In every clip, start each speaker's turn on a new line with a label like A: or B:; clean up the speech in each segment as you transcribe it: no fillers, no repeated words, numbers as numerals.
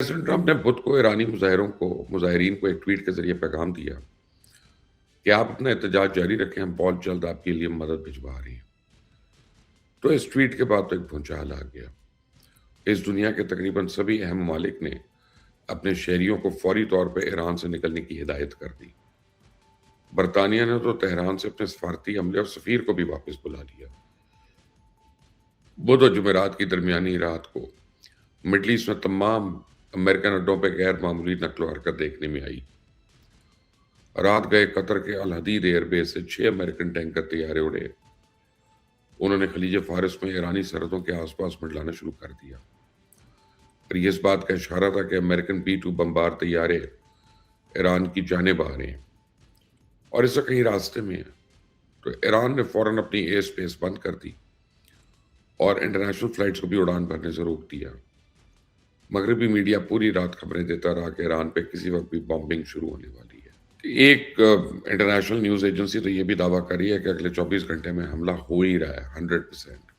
A: President Trump ने बुध को ईरानी मुजाहिरीन को एक ट्वीट के जरिए पैगाम दिया कि आप अपना एहतजाज जारी रखें, हम बहुत जल्द आपके लिए मदद भिजवा रहे हैं। तो इस ट्वीट के बाद तो एक भूचाल आ गया। इस दुनिया के तकरीबन सभी अहम ममालिक ने अपने शहरियों को फौरी तौर पर ईरान से निकलने की हिदायत कर दी। बरतानिया ने तो तेहरान से अपने सफारती अमले और सफीर को भी वापस बुला लिया। बुध और जुमेरात की दरमियानी रात को मिडल ईस्ट में तमाम अमेरिकन अड्डों पर गैर मामूली नकलो हरकत देखने में आई। रात गए कतर के अल हदीद एयरबेस से 6 अमेरिकन टैंकर तैयारे उड़े। उन्होंने खलीज फारिस में ईरानी सरहदों के आसपास मंडलाना शुरू कर दिया। और ये इस बात का इशारा था कि अमेरिकन B-2 बमबार तैयारे ईरान की जानिब आ रहे हैं और इससे कहीं रास्ते में है। तो ईरान ने फौरन अपनी एयर स्पेस बंद कर दी और इंटरनेशनल फ्लाइट्स को भी उड़ान भरने से रोक दिया। मगरबी मीडिया पूरी रात खबरें देता रहा कि ईरान पे किसी वक्त भी बॉम्बिंग शुरू होने वाली है। एक इंटरनेशनल न्यूज़ एजेंसी तो ये भी दावा कर रही है कि अगले 24 घंटे में हमला हो ही रहा है 100%।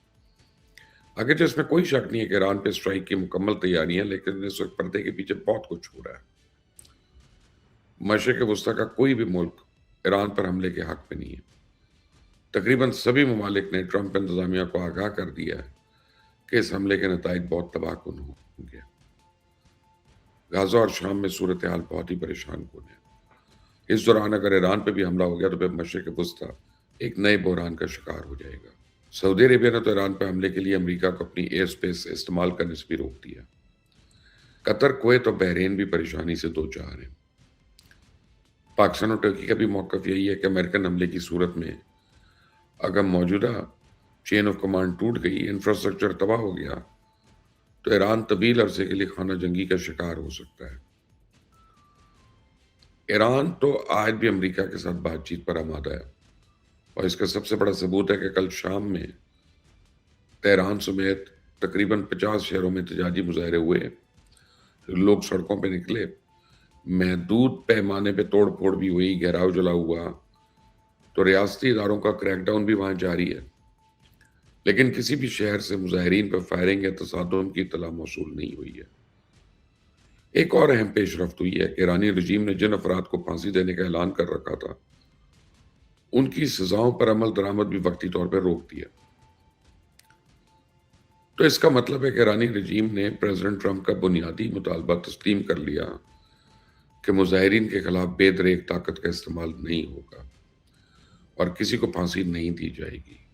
A: आगे तो इसमें कोई शक नहीं है कि ईरान पे स्ट्राइक की मुकम्मल तैयारी है, लेकिन इस वक्त पर्दे के पीछे बहुत कुछ हो रहा है। मशरिक़ वस्ता का कोई भी मुल्क ईरान पर हमले के हक में नहीं है। तकरीबन सभी ममालिक ने ट्रंप इंतजामिया को आगाह कर दिया है कि इस हमले के नताइज बहुत तबाहकुन होंगे। गाजा और शाम में सूरत हाल बहुत ही परेशान कुन है। इस दौरान अगर ईरान पे भी हमला हो गया तो फिर मशरिक़ वस्ता एक नए बहरान का शिकार हो जाएगा। सऊदी अरेबिया ने तो ईरान पर हमले के लिए अमेरिका को अपनी एयर स्पेस इस्तेमाल करने से भी रोक दिया। कतर, कुवैत और बहरीन भी परेशानी से दो चार हैं। पाकिस्तान और टर्की का भी मौक़िफ़ यही है कि अमेरिकन हमले की सूरत में अगर मौजूदा चेन ऑफ कमांड टूट गई, इंफ्रास्ट्रक्चर तबाह हो गया, तो ईरान तवील अरसे के लिए खाना जंगी का शिकार हो सकता है। ईरान तो आज भी अमेरिका के साथ बातचीत पर आमादा है और इसका सबसे बड़ा सबूत है कि कल शाम में तेहरान समेत तकरीबन 50 शहरों में एहतजाजी मुजाहरे हुए। लोग सड़कों पे निकले, महदूद पैमाने पे तोड़ फोड़ भी हुई, घेराव जला हुआ। तो रियासती इदारों का क्रैकडाउन भी वहां जारी है, लेकिन किसी भी शहर से मुजाहिरीन पर फायरिंग या तसादुम की इत्तला मौसूल नहीं हुई है। एक और अहम पेशरफ्त हुई है कि ईरानी रजीम ने जिन अफराद को फांसी देने का ऐलान कर रखा था, उनकी सजाओं पर अमल दरामद भी वक्ती तौर पर रोक दिया। तो इसका मतलब है कि ईरानी रजीम ने प्रेसिडेंट ट्रंप का बुनियादी मुतालबा तस्लीम कर लिया कि मुजाहिरीन के खिलाफ बेदरेक ताकत का इस्तेमाल नहीं होगा और किसी को फांसी नहीं दी जाएगी।